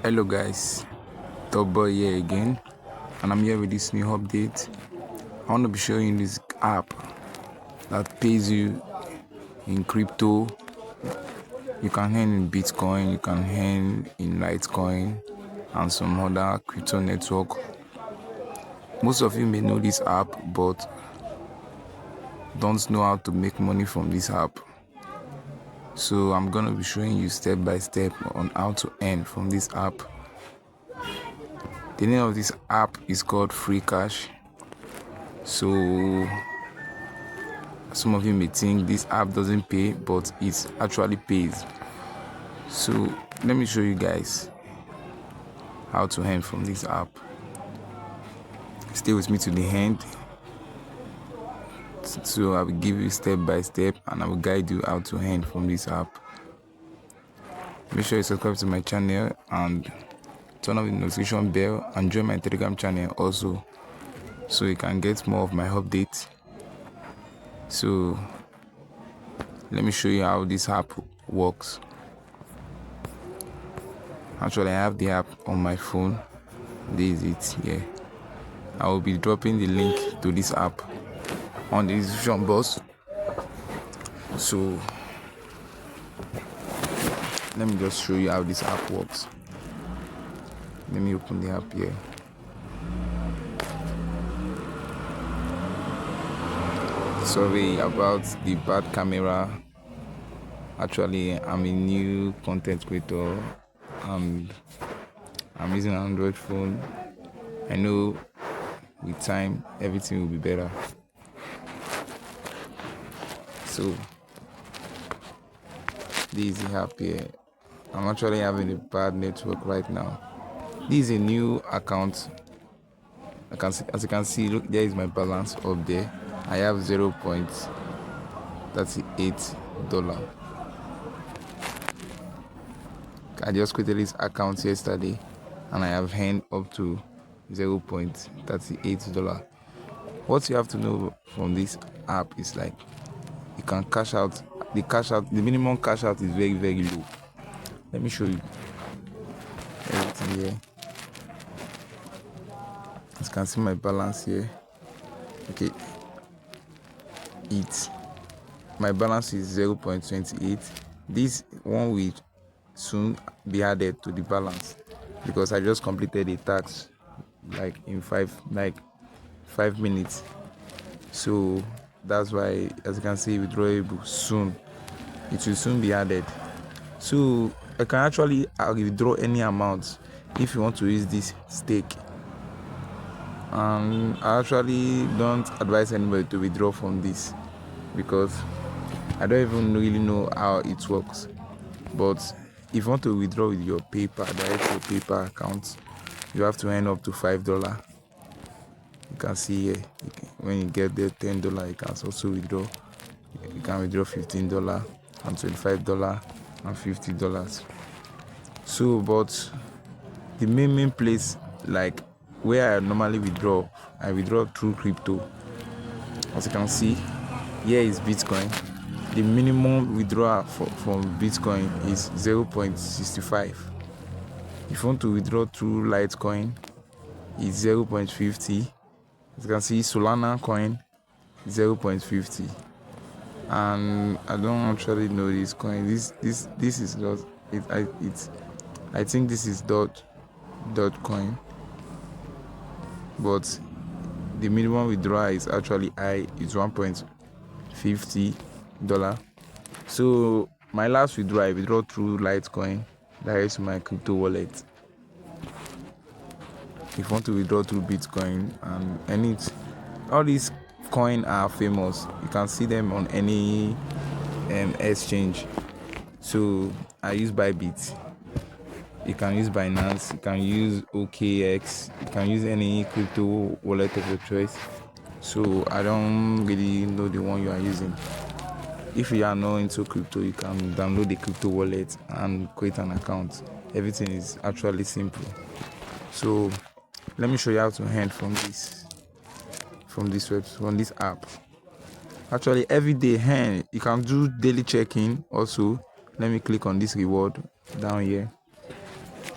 Hello guys, Top Boy here again, and I'm here with this new update. I want to be showing you this app that pays you in crypto. You can earn in Bitcoin, you can earn in Litecoin, and some other crypto network. Most of you may know this app, but don't know how to make money from this app. So I'm gonna be showing you step by step on how to earn from this app. The name of this app is called FreeCash. So some of you may think this app doesn't pay, but it actually pays. So let me show you guys how to earn from this app. Stay with me to the end. So I will give you step by step and I will guide you how to earn from this app. Make sure you subscribe to my channel and turn on the notification bell and join my Telegram channel also, so you can get more of my updates. So let me show you how this app works. Actually, I have the app on my phone. This is it here. I will be dropping the link to this app on the description box. So let me just show you how this app works. Let me open the app here. Sorry about the bad camera. Actually, I'm a new content creator and I'm using an Android phone. I know with time everything will be better. So this is the app here. I'm actually having a bad network right now. This is a new account. As you can see, look, there is my balance up there. I have $0.38. I just created this account yesterday and I have earned up to $0.38. What you have to know from this app is like you can cash out. The minimum cash out is very, very low. Let me show you everything here. As you can see my balance here. Okay, my balance is 0.28. This one will soon be added to the balance because I just completed a task like in 5 minutes. So that's why, as you can see, withdrawable soon. It will soon be added. So I can actually withdraw any amount if you want to use this stake. I actually don't advise anybody to withdraw from this because I don't even really know how it works. But if you want to withdraw with your PayPal, direct to your PayPal account, you have to earn up to $5. You can see here, when you get there $10, you can also withdraw. You can withdraw $15 and $25 and $50. So, but the main place, like where I normally withdraw, I withdraw through crypto. As you can see, here is Bitcoin. The minimum withdrawal from Bitcoin is 0.65. If you want to withdraw through Litecoin, it's 0.50. As you can see, Solana coin 0.50. And I don't actually know this coin. This is not it. I think this is dot coin, but the minimum withdrawal is actually high. It's $1.50. So my last withdrawal, I withdraw through Litecoin direct to my crypto wallet. If you want to withdraw through Bitcoin and all these coins are famous. You can see them on any exchange. So I use Bybit. You can use Binance. You can use OKX. You can use any crypto wallet of your choice. So I don't really know the one you are using. If you are not into crypto, you can download the crypto wallet and create an account. Everything is actually simple. So let me show you how to earn from this app. Actually, every day you can do daily check-in also. Let me click on this reward down here.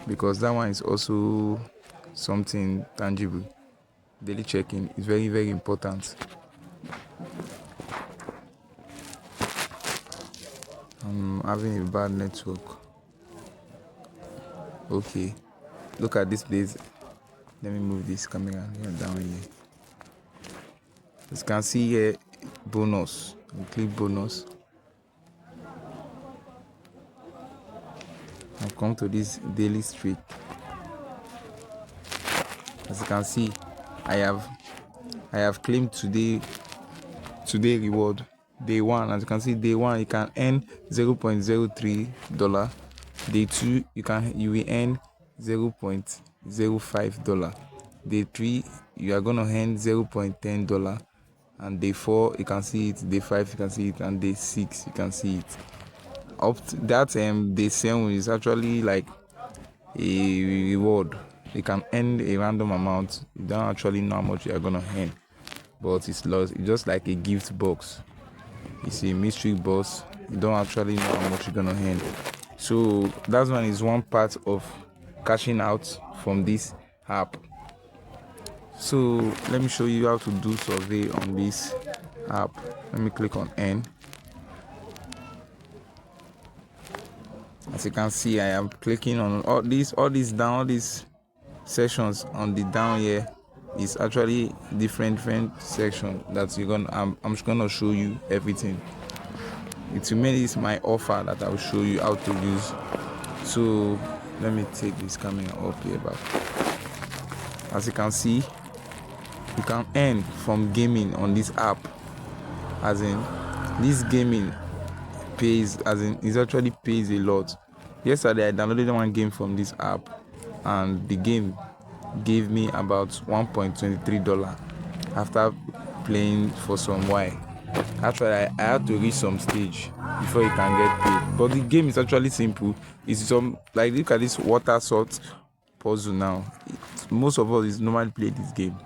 because that one is also something tangible. Daily checking is very, very important. I'm having a bad network. Okay, look at this place. Let me move this camera down here. As you can see here, bonus. We click bonus. I'll come to this daily streak. As you can see, I have claimed today reward. Day 1, as you can see, day 1 you can earn $0.03. Day 2 you will earn $0.05. Day 3 you are gonna earn $0.10, and day 4 you can see it, day 5 you can see it, and day 6 you can see it. Up to that day 7 is actually like a reward. You can earn a random amount. You don't actually know how much you are gonna earn, but it's just like a gift box. It's a mystery box. You don't actually know how much you're gonna earn. So that one is one part of cashing out from this app. So let me show you how to do survey on this app. Let me click on N. As you can see, I am clicking on all these sections on the down here. Is actually different section that I'm just gonna show you everything. It remains my offer that I will show you how to use. So let me take this camera up here back. As you can see, you can earn from gaming on this app. As in, this gaming pays, it actually pays a lot. Yesterday I downloaded one game from this app, and the game gave me about $1.23 after playing for some while. Actually, I had to reach some stage before you can get paid. But the game is actually simple. It's look at this water sort puzzle now. Most of us normally play this game.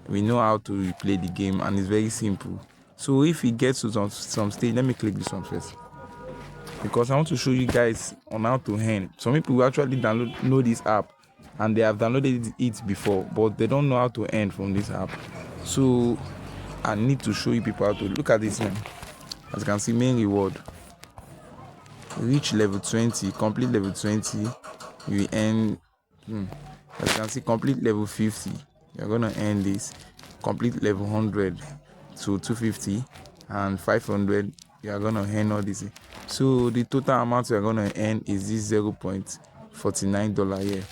We know how to play the game, and it's very simple. So if it gets to some stage, let me click this one first, because I want to show you guys on how to earn. Some people who actually know this app, and they have downloaded it before, but they don't know how to earn from this app. So I need to show you people how to. Look at this one. As you can see, main reward. Reach level 20, complete level 20, you earn. As you can see, complete level 50, you're gonna earn this. Complete level 100 to 250 and 500, you are gonna earn all this. So the total amount you are gonna earn is this $0.49 here.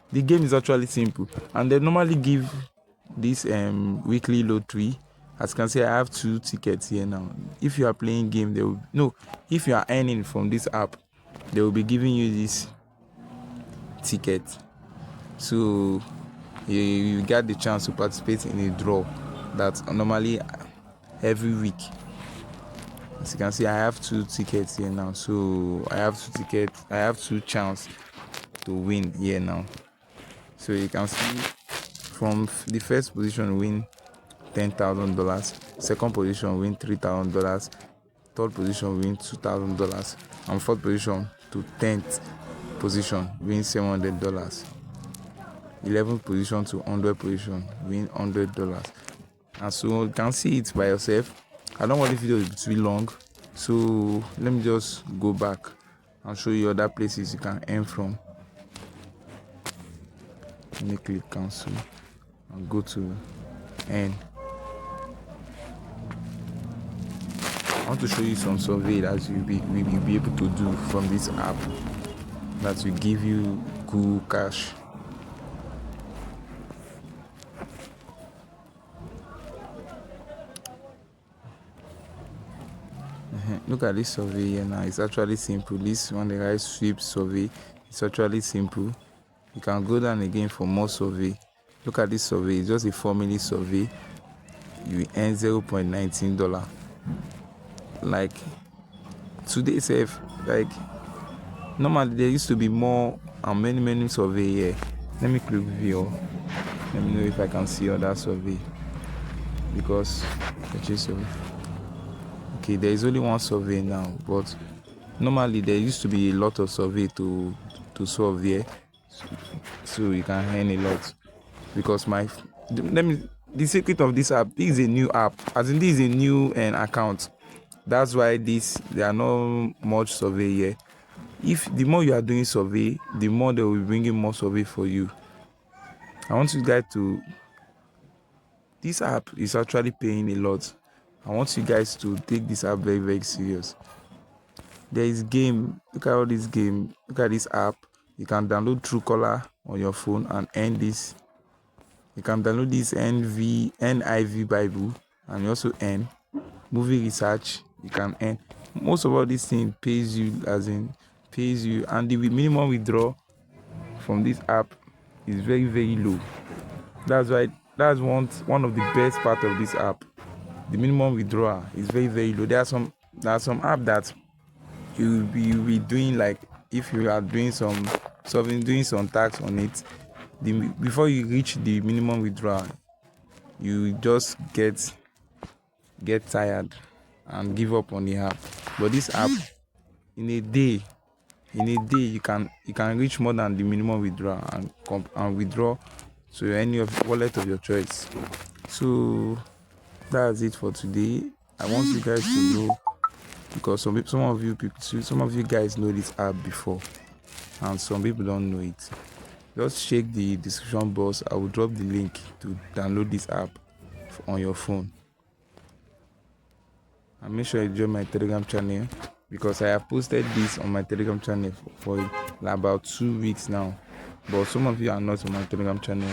The game is actually simple, and they normally give this weekly lottery. As you can see, I have 2 tickets here now. If you are playing game, if you are earning from this app, they will be giving you this ticket. So you get the chance to participate in a draw that's normally every week. As you can see, I have 2 tickets here now. So I have 2 tickets. I have 2 chances to win here now. So you can see, from the first position win $10,000, second position win $3,000, third position win $2,000, and fourth position to 10th position win $700. 11th position to 100th position win $100. And so you can see it by yourself. I don't want the video to be too long, so let me just go back and show you other places you can earn from. Let me click cancel and go to earn. I want to show you some survey that you'll be able to do from this app that will give you cool cash. Look at this survey here now. It's actually simple. This one, the right sweep survey, it's actually simple. You can go down again for more survey. Look at this survey. It's just a 4-minute survey. You earn $0.19. Like today safe, like normally there used to be more and many survey here. Let me click view. Let me know if I can see other survey, because okay, there is only one survey now, but normally there used to be a lot of survey to to solve here, so you can earn a lot. Because the secret of this app, this is a new app, as in this is a new account. That's why there are not much survey here. If the more you are doing survey, the more they will be bringing more survey for you. I want you guys to, this app is actually paying a lot. I want you guys to take this app very, very serious. There is game. Look at all this game. Look at this app. You can download Truecaller on your phone and earn this. You can download this NIV Bible and you also earn movie research. You can earn. Most of all these things pays you, and the minimum withdrawal from this app is very, very low. That's one of the best part of this app. The minimum withdrawal is very, very low. There are some app that you'll be doing, like if you are doing some tax on it, before you reach the minimum withdrawal, you just get tired and give up on the app. But this app, in a day you can reach more than the minimum withdrawal and withdraw to any of the wallet of your choice. So that's it for today. I want you guys to know, because some of you guys know this app before and some people don't know it. Just check the description box. I will drop the link to download this app on your phone. And make sure you join my Telegram channel, because I have posted this on my Telegram channel for about 2 weeks now. But some of you are not on my Telegram channel.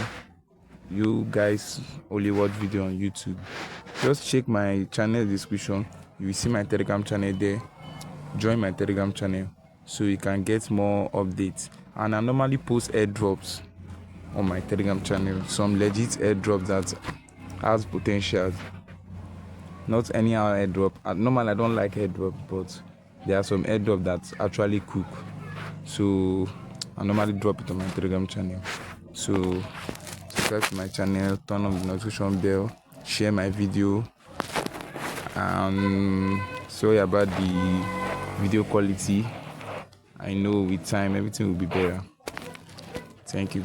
You guys only watch video on YouTube. Just check my channel description. You will see my Telegram channel there. Join my Telegram channel so you can get more updates. And I normally post airdrops on my Telegram channel. Some legit airdrops that has potential. Not anyhow airdrop. Normally I don't like airdrop, but there are some airdrop that actually cook. So I normally drop it on my Telegram channel. So subscribe to my channel, turn on the notification bell, share my video. Sorry about the video quality. I know with time everything will be better. Thank you.